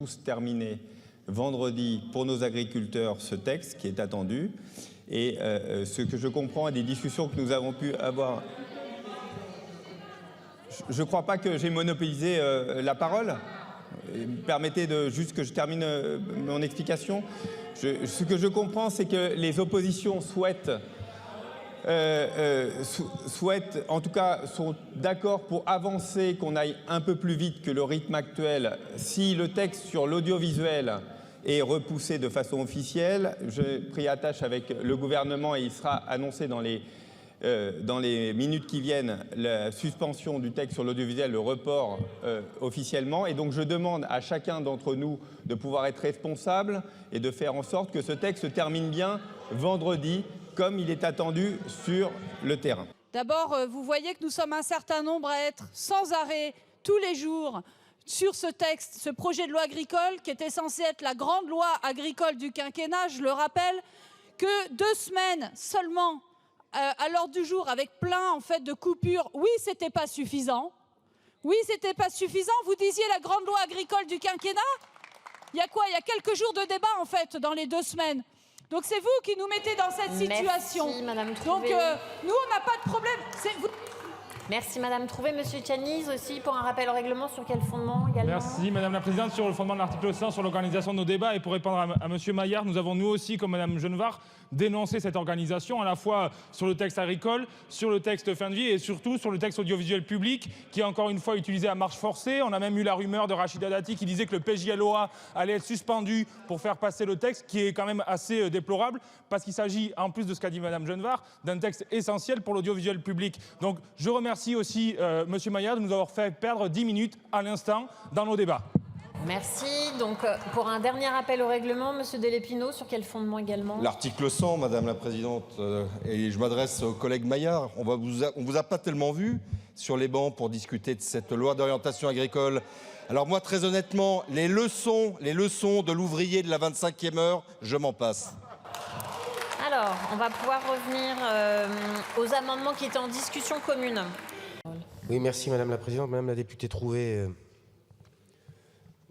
tous terminer vendredi pour nos agriculteurs ce texte qui est attendu. Et ce que je comprends des discussions que nous avons pu avoir... Je ne crois pas que j'ai monopolisé la parole. Permettez juste que je termine mon explication. Ce que je comprends, c'est que les oppositions souhaitent, en tout cas, sont d'accord pour avancer, qu'on aille un peu plus vite que le rythme actuel. Si le texte sur l'audiovisuel est repoussé de façon officielle, j'ai pris attache avec le gouvernement et il sera annoncé dans les minutes qui viennent la suspension du texte sur l'audiovisuel, le report officiellement. Et donc je demande à chacun d'entre nous de pouvoir être responsable et de faire en sorte que ce texte se termine bien vendredi, comme il est attendu sur le terrain. D'abord, vous voyez que nous sommes un certain nombre à être sans arrêt tous les jours sur ce texte, ce projet de loi agricole qui était censé être la grande loi agricole du quinquennat. Je le rappelle que 2 semaines seulement à l'ordre du jour avec plein en fait de coupures, oui, c'était pas suffisant. Oui, c'était pas suffisant. Vous disiez la grande loi agricole du quinquennat. Il y a quoi? Il y a quelques jours de débat en fait dans les 2 semaines. Donc c'est vous qui nous mettez dans cette situation. Merci, Madame Trouvé. Donc nous, on n'a pas de problème. Merci Madame Trouvé. Monsieur Tchaniz aussi pour un rappel au règlement sur quel fondement également? Merci Madame la Présidente. Sur le fondement de l'article 100 sur l'organisation de nos débats et pour répondre à Monsieur Maillard, nous avons nous aussi, comme Madame Genevard, dénoncé cette organisation à la fois sur le texte agricole, sur le texte fin de vie et surtout sur le texte audiovisuel public qui est encore une fois utilisé à marche forcée. On a même eu la rumeur de Rachida Dati qui disait que le PJLOA allait être suspendu pour faire passer le texte, qui est quand même assez déplorable parce qu'il s'agit, en plus de ce qu'a dit Madame Genevard, d'un texte essentiel pour l'audiovisuel public. Donc je remercie aussi Monsieur Maillard de nous avoir fait perdre 10 minutes à l'instant dans nos débats. Merci. Donc, pour un dernier rappel au règlement, Monsieur Delépino, sur quel fondement également? L'article 100, Madame la Présidente, et je m'adresse au collègue Maillard. On vous a pas tellement vu sur les bancs pour discuter de cette loi d'orientation agricole. Alors moi, très honnêtement, les leçons de l'ouvrier de la 25e heure, je m'en passe. Alors, on va pouvoir revenir aux amendements qui étaient en discussion commune. Oui, merci Madame la Présidente. Madame la députée Trouvé,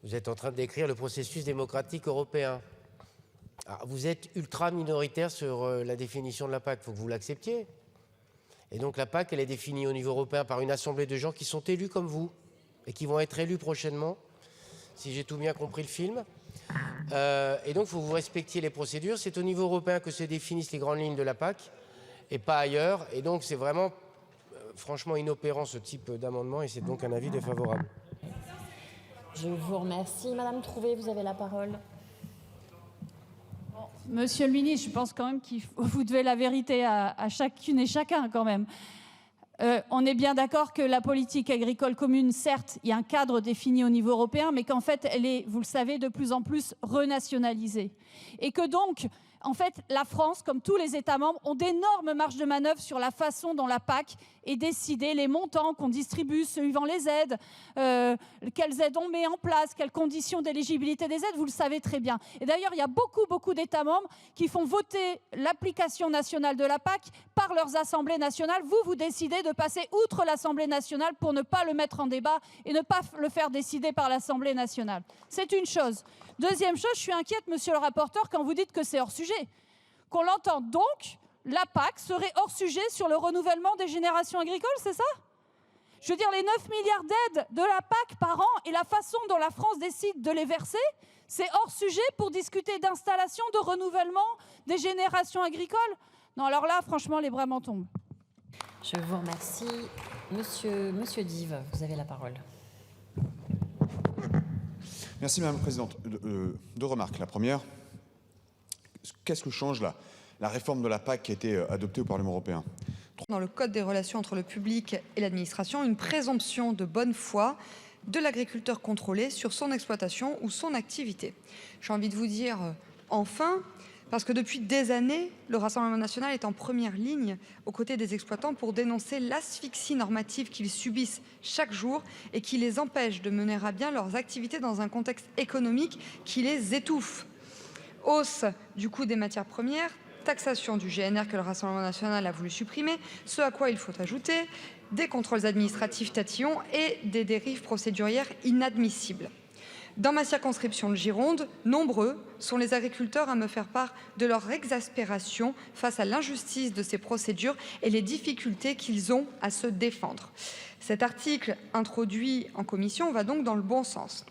vous êtes en train de décrire le processus démocratique européen. Alors, vous êtes ultra minoritaire sur la définition de la PAC, il faut que vous l'acceptiez. Et donc la PAC, elle est définie au niveau européen par une assemblée de gens qui sont élus comme vous et qui vont être élus prochainement, si j'ai tout bien compris le film. Et donc il faut que vous respectiez les procédures. C'est au niveau européen que se définissent les grandes lignes de la PAC et pas ailleurs. Et donc c'est vraiment franchement inopérant ce type d'amendement et c'est donc un avis défavorable. Je vous remercie. Madame Trouvé, vous avez la parole. Monsieur le ministre, je pense quand même que vous devez la vérité à chacune et chacun quand même. On est bien d'accord que la politique agricole commune, certes, il y a un cadre défini au niveau européen, mais qu'en fait, elle est, vous le savez, de plus en plus renationalisée. Et que donc, en fait, la France, comme tous les États membres, ont d'énormes marges de manœuvre sur la façon dont la PAC est décidée, les montants qu'on distribue suivant les aides, quelles aides on met en place, quelles conditions d'éligibilité des aides, vous le savez très bien. Et d'ailleurs, il y a beaucoup d'États membres qui font voter l'application nationale de la PAC par leurs assemblées nationales. Vous décidez de passer outre l'Assemblée nationale pour ne pas le mettre en débat et ne pas le faire décider par l'Assemblée nationale. C'est une chose. Deuxième chose, je suis inquiète, monsieur le rapporteur, quand vous dites que c'est hors sujet. Qu'on l'entende donc, la PAC serait hors sujet sur le renouvellement des générations agricoles, c'est ça? Je veux dire, les 9 milliards d'aides de la PAC par an et la façon dont la France décide de les verser, c'est hors sujet pour discuter d'installation, de renouvellement des générations agricoles? Non, alors là, franchement, les bras m'en tombent. Je vous remercie. Monsieur Dive, vous avez la parole. Merci Madame la Présidente. 2 remarques. La première, qu'est-ce que change la réforme de la PAC qui a été adoptée au Parlement européen? Dans le Code des relations entre le public et l'administration, une présomption de bonne foi de l'agriculteur contrôlé sur son exploitation ou son activité. J'ai envie de vous dire enfin, parce que depuis des années, le Rassemblement national est en première ligne aux côtés des exploitants pour dénoncer l'asphyxie normative qu'ils subissent chaque jour et qui les empêche de mener à bien leurs activités dans un contexte économique qui les étouffe. Hausse du coût des matières premières, taxation du GNR que le Rassemblement national a voulu supprimer, ce à quoi il faut ajouter des contrôles administratifs tatillons et des dérives procédurières inadmissibles. Dans ma circonscription de Gironde, nombreux sont les agriculteurs à me faire part de leur exaspération face à l'injustice de ces procédures et les difficultés qu'ils ont à se défendre. Cet article introduit en commission va donc dans le bon sens.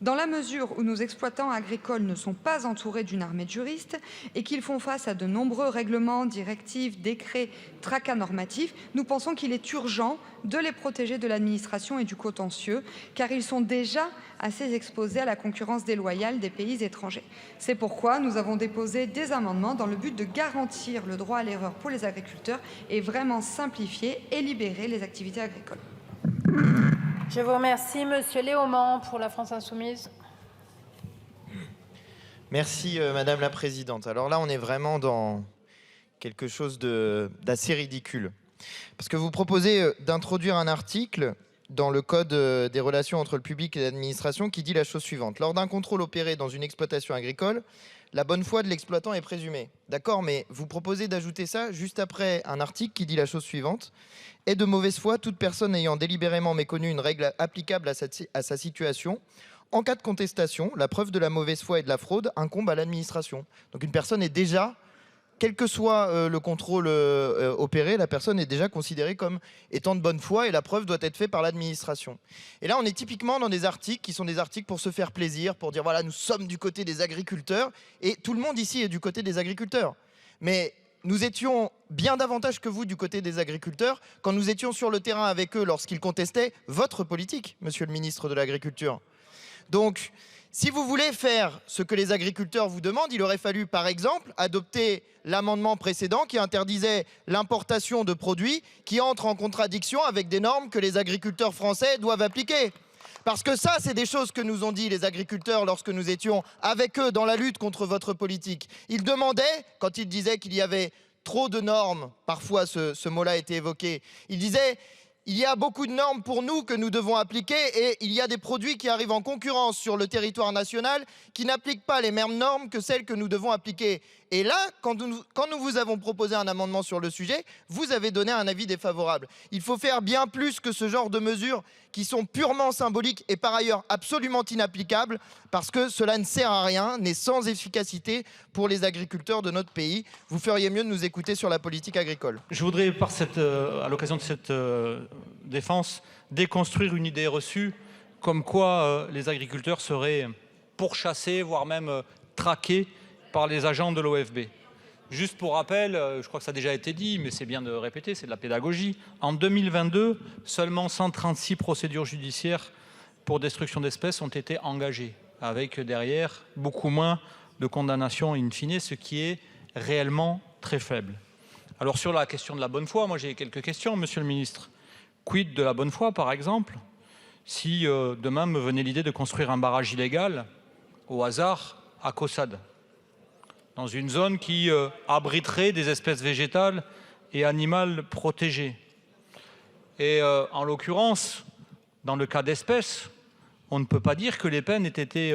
Dans la mesure où nos exploitants agricoles ne sont pas entourés d'une armée de juristes et qu'ils font face à de nombreux règlements, directives, décrets, tracas normatifs, nous pensons qu'il est urgent de les protéger de l'administration et du contentieux, car ils sont déjà assez exposés à la concurrence déloyale des pays étrangers. C'est pourquoi nous avons déposé des amendements dans le but de garantir le droit à l'erreur pour les agriculteurs et vraiment simplifier et libérer les activités agricoles. Je vous remercie. Monsieur Léaumont pour la France Insoumise. Merci Madame la Présidente. Alors là, on est vraiment dans quelque chose d'assez ridicule. Parce que vous proposez d'introduire un article dans le Code des relations entre le public et l'administration qui dit la chose suivante. Lors d'un contrôle opéré dans une exploitation agricole, la bonne foi de l'exploitant est présumée. D'accord, mais vous proposez d'ajouter ça juste après un article qui dit la chose suivante. Est de mauvaise foi toute personne ayant délibérément méconnu une règle applicable à sa situation. En cas de contestation, la preuve de la mauvaise foi et de la fraude incombe à l'administration. Donc une personne est déjà, quel que soit le contrôle opéré, la personne est déjà considérée comme étant de bonne foi et la preuve doit être faite par l'administration. Et là, on est typiquement dans des articles qui sont des articles pour se faire plaisir, pour dire voilà, nous sommes du côté des agriculteurs et tout le monde ici est du côté des agriculteurs. Mais nous étions bien davantage que vous du côté des agriculteurs quand nous étions sur le terrain avec eux lorsqu'ils contestaient votre politique, monsieur le ministre de l'Agriculture. Donc, si vous voulez faire ce que les agriculteurs vous demandent, il aurait fallu, par exemple, adopter l'amendement précédent qui interdisait l'importation de produits qui entrent en contradiction avec des normes que les agriculteurs français doivent appliquer. Parce que ça, c'est des choses que nous ont dit les agriculteurs lorsque nous étions avec eux dans la lutte contre votre politique. Ils demandaient, quand ils disaient qu'il y avait trop de normes, parfois ce mot-là a été évoqué, ils disaient il y a beaucoup de normes pour nous que nous devons appliquer et il y a des produits qui arrivent en concurrence sur le territoire national qui n'appliquent pas les mêmes normes que celles que nous devons appliquer. Et là, quand nous vous avons proposé un amendement sur le sujet, vous avez donné un avis défavorable. Il faut faire bien plus que ce genre de mesures qui sont purement symboliques et par ailleurs absolument inapplicables parce que cela ne sert à rien, n'est sans efficacité pour les agriculteurs de notre pays. Vous feriez mieux de nous écouter sur la politique agricole. Je voudrais, à l'occasion de cette défense, déconstruire une idée reçue comme quoi les agriculteurs seraient pourchassés, voire même traqués par les agents de l'OFB. Juste pour rappel, je crois que ça a déjà été dit, mais c'est bien de répéter, c'est de la pédagogie. En 2022, seulement 136 procédures judiciaires pour destruction d'espèces ont été engagées, avec derrière beaucoup moins de condamnations in fine, ce qui est réellement très faible. Alors sur la question de la bonne foi, moi j'ai quelques questions, monsieur le ministre. Quid de la bonne foi, par exemple, si demain me venait l'idée de construire un barrage illégal, au hasard, à Caussade, dans une zone qui abriterait des espèces végétales et animales protégées. Et en l'occurrence, dans le cas d'espèces, on ne peut pas dire que les peines aient été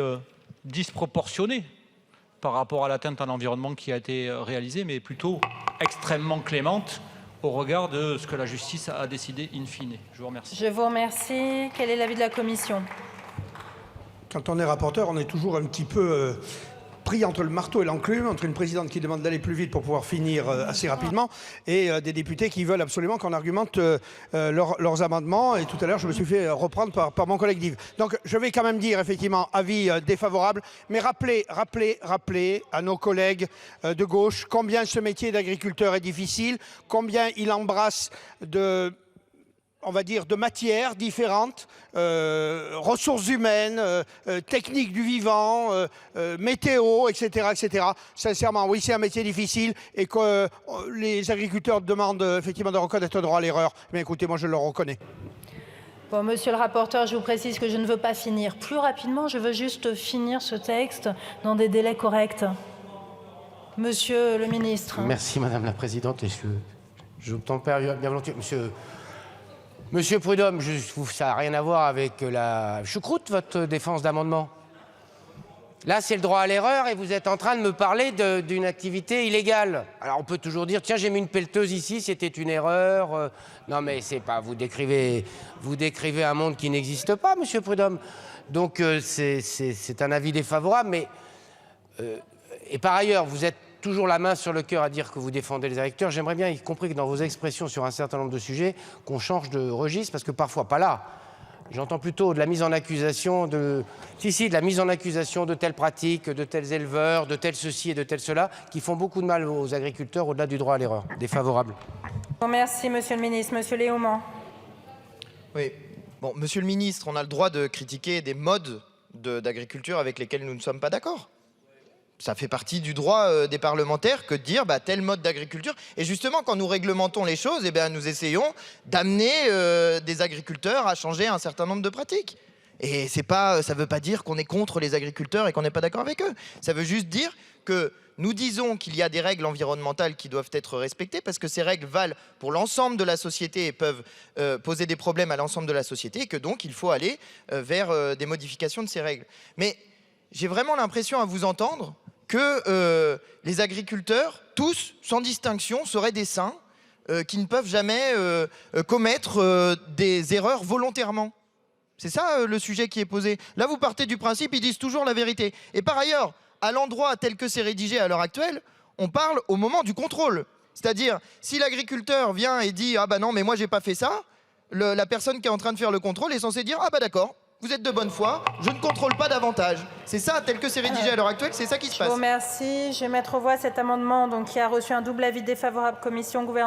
disproportionnées par rapport à l'atteinte à l'environnement qui a été réalisée, mais plutôt extrêmement clémentes au regard de ce que la justice a décidé in fine. Je vous remercie. Je vous remercie. Quel est l'avis de la commission ? Quand on est rapporteur, on est toujours un petit peu pris entre le marteau et l'enclume, entre une présidente qui demande d'aller plus vite pour pouvoir finir assez rapidement et des députés qui veulent absolument qu'on argumente leurs amendements. Et tout à l'heure, je me suis fait reprendre par mon collègue Dive. Donc, je vais quand même dire, effectivement, avis défavorable, mais rappeler à nos collègues de gauche combien ce métier d'agriculteur est difficile, combien il embrasse on va dire, de matières différentes, ressources humaines, techniques du vivant, météo, etc., etc. Sincèrement, oui, c'est un métier difficile et que les agriculteurs demandent effectivement de reconnaître le droit à l'erreur. Mais écoutez, moi, je le reconnais. Bon, monsieur le rapporteur, je vous précise que je ne veux pas finir plus rapidement. Je veux juste finir ce texte dans des délais corrects. Monsieur le ministre. Merci, Madame la Présidente. Et je tempère bien volontiers. Monsieur Prudhomme, ça n'a rien à voir avec la choucroute, votre défense d'amendement. Là, c'est le droit à l'erreur et vous êtes en train de me parler d'une activité illégale. Alors, on peut toujours dire, tiens, j'ai mis une pelleteuse ici, c'était une erreur. Non, mais c'est pas... Vous décrivez un monde qui n'existe pas, monsieur Prudhomme. Donc, c'est un avis défavorable, mais... et par ailleurs, vous êtes toujours la main sur le cœur à dire que vous défendez les agriculteurs. J'aimerais bien, y compris que dans vos expressions sur un certain nombre de sujets, qu'on change de registre, parce que parfois, pas là. J'entends plutôt de la mise en accusation de la mise en accusation de telles pratiques, de tels éleveurs, de tels ceci et de tels cela, qui font beaucoup de mal aux agriculteurs au-delà du droit à l'erreur. Défavorable. Merci, monsieur le ministre. Monsieur Léaumont. Oui. Bon, monsieur le ministre, on a le droit de critiquer des modes d'agriculture avec lesquels nous ne sommes pas d'accord. Ça fait partie du droit des parlementaires que de dire tel mode d'agriculture. Et justement, quand nous réglementons les choses, nous essayons d'amener des agriculteurs à changer un certain nombre de pratiques. Et ça ne veut pas dire qu'on est contre les agriculteurs et qu'on n'est pas d'accord avec eux. Ça veut juste dire que nous disons qu'il y a des règles environnementales qui doivent être respectées parce que ces règles valent pour l'ensemble de la société et peuvent poser des problèmes à l'ensemble de la société et que donc il faut aller vers des modifications de ces règles. Mais j'ai vraiment l'impression à vous entendre que les agriculteurs, tous, sans distinction, seraient des saints qui ne peuvent jamais commettre des erreurs volontairement. C'est ça le sujet qui est posé. Là, vous partez du principe, ils disent toujours la vérité. Et par ailleurs, à l'endroit tel que c'est rédigé à l'heure actuelle, on parle au moment du contrôle. C'est-à-dire, si l'agriculteur vient et dit « Ah bah non, mais moi j'ai pas fait ça », la personne qui est en train de faire le contrôle est censée dire « Ah bah d'accord, vous êtes de bonne foi, je ne contrôle pas davantage ». C'est ça, tel que c'est rédigé à l'heure actuelle, c'est ça qui se passe. Je vous remercie. Je vais mettre aux voix cet amendement qui a reçu un double avis défavorable commission gouvernement.